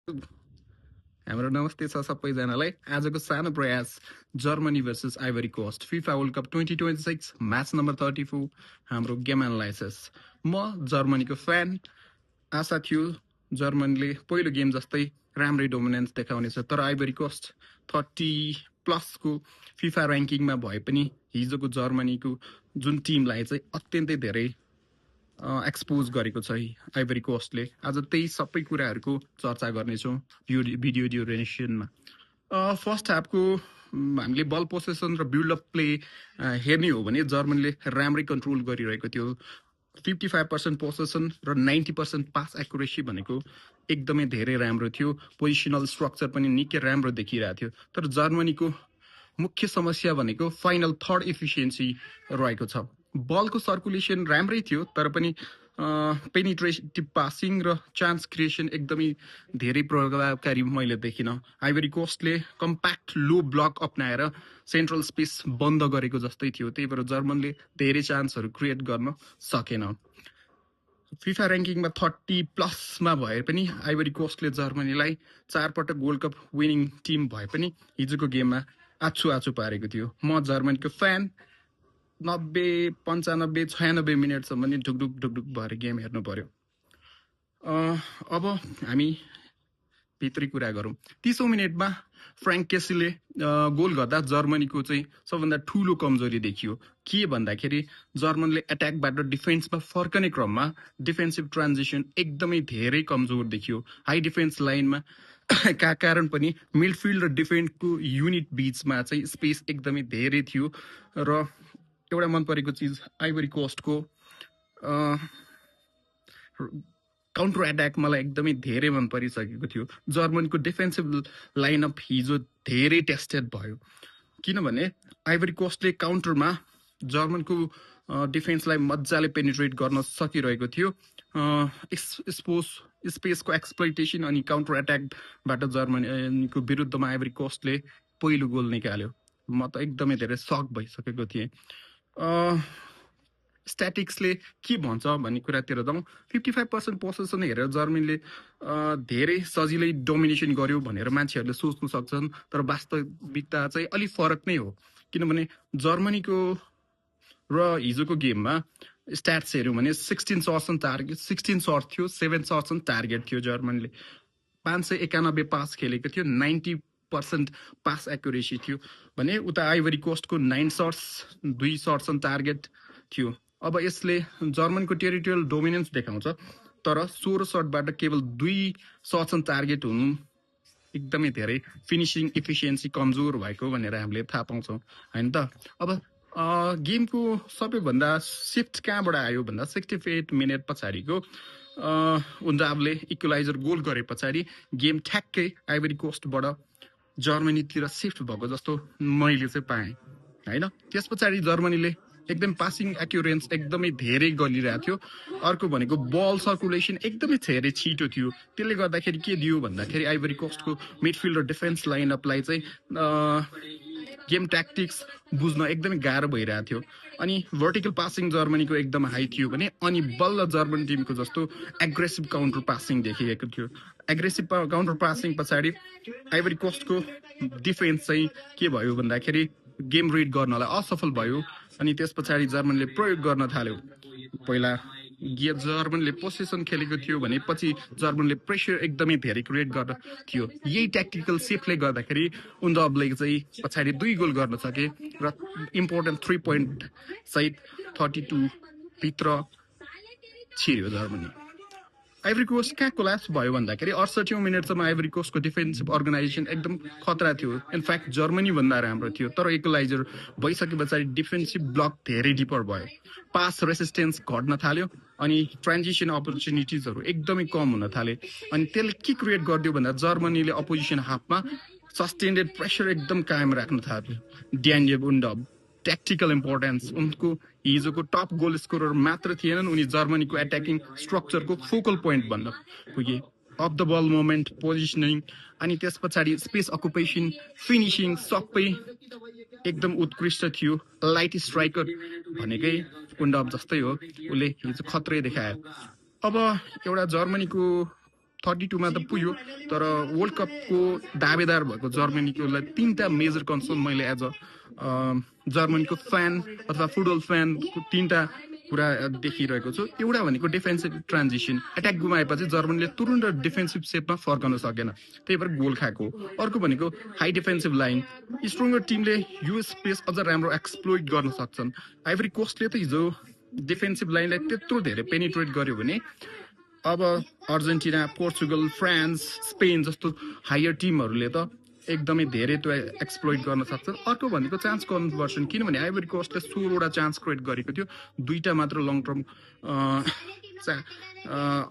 हाम्रो नमस्ते छ सबैजनालाई। आजको सानो प्रयास Germany versus Ivory Coast FIFA world cup 2026 match number 34 हाम्रो गेम एनालाइसिस। म जर्मनीको फ्यान। आशा थियो जर्मनीले पहिलो गेम जस्तै राम्रै डोमिनेन्स देखाउनेछ, तर आइभरी कोस्ट 30+ को फिफा ऱ्याङ्किङमा भए पनि हिजोको जर्मनीको जुन टिमलाई चाहिँ अत्यन्तै धेरै एक्सपोज गरेको छ आइभरी कोस्टले। आज त्यही सबै कुराहरूको चर्चा गर्नेछौँ यो भिडियो ड्युरेसनमा। फर्स्ट हाफको हामीले बल पोसेसन र बिल्डअप प्ले हेर्ने हो भने जर्मनीले राम्रै कन्ट्रोल गरिरहेको थियो। 55% पोसेसन र 90% पास एक्युरेसी भनेको एकदमै धेरै राम्रो थियो। पोजिसनल स्ट्रक्चर पनि निकै राम्रो देखिरहेको थियो। तर जर्मनीको मुख्य समस्या भनेको फाइनल थर्ड इफिसियन्सी रहेको छ। बलको सर्कुलेसन राम्रै थियो, तर पनि पेनिट्रेटिभ पासिङ र चान्स क्रिएसन एकदमै धेरै प्रभावकारी मैले देखिनँ। आइभरी कोस्टले कम्प्याक्ट लो ब्लक अप्नाएर सेन्ट्रल स्पेस बन्द गरेको जस्तै थियो, त्यही भएर जर्मनले धेरै चान्सहरू क्रिएट गर्न सकेन। फिफा ऱ्याङ्किङमा 30+ भए पनि आइभरी कोस्टले जर्मनीलाई 4 पटक वर्ल्ड कप विनिङ टिम भए पनि हिजोको गेममा आछु पारेको थियो। म जर्मनीको फ्यान। 90, 95, 96 मिनटसम्म नि ढुकढुक भएर गेम हेर्नु पर्यो। अब हामी भित्री कुरा गरौँ। 30औं मिनटमा फ्र्याङ्क केसीले गोल गर्दा जर्मनीको चाहिँ सबभन्दा ठुलो कमजोरी देखियो। के भन्दाखेरि जर्मनले एट्याकबाट डिफेन्समा फर्कने क्रममा डिफेन्सिभ ट्रान्जिसन एकदमै धेरै कमजोर देखियो। हाई डिफेन्स लाइनमा का कारण पनि मिडफिल्ड र डिफेन्सको युनिट बिचमा चाहिँ स्पेस एकदमै धेरै थियो। र एउटा मन परेको चिज आइभरी कोस्टको काउन्टर एट्याक मलाई एकदमै धेरै मन परिसकेको थियो। जर्मनीको डिफेन्सिभ लाइनअप हिजो धेरै टेस्टेड भयो, किनभने आइभरी कोस्टले काउन्टरमा जर्मनको डिफेन्सलाई मजाले पेनिट्रेट गर्न सकिरहेको थियो। स्पेसको एक्सप्लोइटेसन अनि काउन्टर एट्याकबाट जर्मनीको विरुद्धमा आइभरी कोस्टले पहिलो गोल निकाल्यो। म त एकदमै धेरै सक भइसकेको थिएँ। स्ट्याटिक्सले के भन्छ भन्ने कुरातिर जाउँ। 55% पोसेसन हेरेर जर्मनीले धेरै सजिलै डोमिनेसन गर्यो भनेर मान्छेहरूले सोच्नु सक्छन्, तर वास्तविकता चाहिँ अलिक फरक नै हो। किनभने जर्मनीको र हिजोको गेममा स्ट्याट्स हेऱ्यौँ भने 16 सर्ट्स टार्गेट 16 सर्ट थियो, 7 सर्ट्स टार्गेट थियो। जर्मनीले 591 पास खेलेको थियो, 90% पास एक्युरेसी थियो भने उता आइभरी कोस्टको 9 सर्ट्स 2 सर्ट्स टार्गेट थियो। अब यसले जर्मनीको टेरिटोरियल डोमिनेन्स देखाउँछ, तर 16 सर्टबाट केवल 2 सर्ट्स टार्गेट हुनु एकदमै धेरै फिनिसिङ इफिसियन्सी कमजोर भएको भनेर हामीले थाहा पाउँछौँ, होइन त। अब गेमको सबैभन्दा सिफ्ट कहाँबाट आयो भन्दा 68 मिनट पछाडिको उन्जाबले इक्वलाइजर गोल गरे पछाडि गेम ठ्याक्कै आइभरी कोस्टबाट जर्मनीतिर सिफ्ट भएको जस्तो मैले चाहिँ पाएँ, होइन। त्यस पछाडि जर्मनीले एकदम पासिङ एक्युरेन्स एकदमै धेरै गरिरहेको थियो। अर्को भनेको बल सर्कुलेसन एकदमै धेरै छिटो थियो। त्यसले गर्दाखेरि के दियो भन्दाखेरि आइभरी कोस्टको मिडफिल्ड र डिफेन्स लाइनअपलाई चाहिँ गेम ट्याक्टिक्स बुझ्न एकदमै गाह्रो भइरहेको थियो। अनि भर्टिकल पासिङ जर्मनीको एकदम हाई थियो भने अनि बल्ल जर्मन टिमको जस्तो एग्रेसिभ काउन्टर पासिङ देखिएको थियो। एग्रेसिभ काउन्टर पासिङ पछाडि आइभरी कोस्टको डिफेन्स चाहिँ के भयो भन्दाखेरि गेम रिड गर्नलाई असफल भयो। अनि त्यस पछाडि जर्मनीले प्रयोग गर्न थाल्यो। पहिला जर्मनीले पोसेसन खेलेको थियो भने पछि जर्मनीले प्रेसर एकदमै धेरै क्रिएट गर्न थियो। यही ट्याक्टिकल सिफ्टले गर्दाखेरि उन्डबले चाहिँ पछाडि 2 गोल गर्न सके र इम्पोर्टेन्ट 3 पोइन्ट सहित 32 भित्र छिर्यो जर्मनी। आइभरी कोस्ट कहाँ कोल्याप्स भयो भन्दाखेरि 68औं मिनटसम्म आइभरी कोस्टको डिफेन्सिभ अर्गनाइजेसन एकदम खतरा थियो। इनफ्याक्ट जर्मनी भन्दा राम्रो थियो, तर इक्वलाइजर भइसके पछाडि डिफेन्सिभ ब्लक धेरै डिपर भयो। पास रेसिस्टेन्स घट्न थाल्यो अनि ट्रान्जिसन अपर्च्युनिटिजहरू एकदमै कम हुन थाले। अनि त्यसले के क्रिएट गरिदियो भन्दा जर्मनीले अपोजिसन हाफमा सस्टेन्डेड प्रेसर एकदम कायम राख्न थाल्यो। ड्यानियल उन्डब ट्याक्टिकल इम्पोर्टेन्स, उनको हिजोको टप गोल स्कोरर मात्र थिएनन्, उनी जर्मनीको एट्याकिङ स्ट्रक्चरको फोकल पोइन्ट बन्न पुगे। Off the ball moment, positioning अनि त्यस पछाडि स्पेस अकुपेसन, फिनिसिङ सबै एकदम उत्कृष्ट थियो। लाइट स्ट्राइकर भनेकै उन्डब जस्तै हो, उसले हिजो खत्रै देखायो। अब एउटा जर्मनीको 32 मा त पुग्यो तर वर्ल्ड कपको दावेदार भएको जर्मनीको लागि 3टा मेजर कन्सर्न मैले एज अ जर्मनीको फ्यान अथवा फुटबल फ्यान 3टा कुरा देखिरहेको छु। एउटा भनेको डिफेन्सिभ ट्रान्जिसन, एट्याक गुमाएपछि जर्मनीले तुरुन्त डिफेन्सिभ सेपमा फर्कन सकेन, त्यही भएर गोल खाएको। अर्को भनेको हाई डिफेन्सिभ लाइन, स्ट्रङ्गर टिमले यो स्पेस अझ राम्रो एक्सप्लोइट गर्न सक्छन्। आइभरी कोस्टले त हिजो डिफेन्सिभ लाइनलाई त्यत्रो धेरै पेनिट्रेट गर्यो भने अब अर्जेन्टिना, पोर्चुगल, फ्रान्स, स्पेन जस्तो हायर टिमहरूले त एकदमै धेरै त्यो एक्सप्लोइट गर्न सक्छन्। अर्को भनेको चान्स कन्भर्सन, किनभने आइभरी कोस्टले 16वटा चान्स क्रिएट गरेको थियो, 2टा मात्र लङ टर्म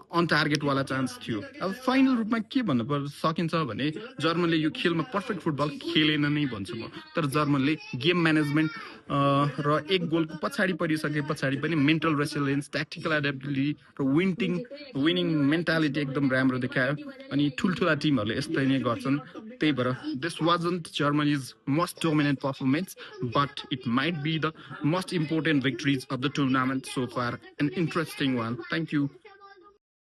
अन टार्गेटवाला चान्स थियो। अब फाइनल रूपमा के भन्न सकिन्छ भने जर्मनले यो खेलमा पर्फेक्ट फुटबल खेलेन नै भन्छु म, तर जर्मनले गेम म्यानेजमेन्ट र एक गोलको पछाडि परिसके पछाडि पनि मेन्टल रेसिलियन्स, ट्याक्टिकल एडेप्टिबिलिटी र विनिङ मेन्टालिटी एकदम राम्रो देखायो। अनि ठुल्ठुला टिमहरूले यस्तै नै गर्छन्, त्यही भएर this wasn't Germany's most dominant performance, but it might be the most important victories of the tournament so far, an interesting one. Thank you.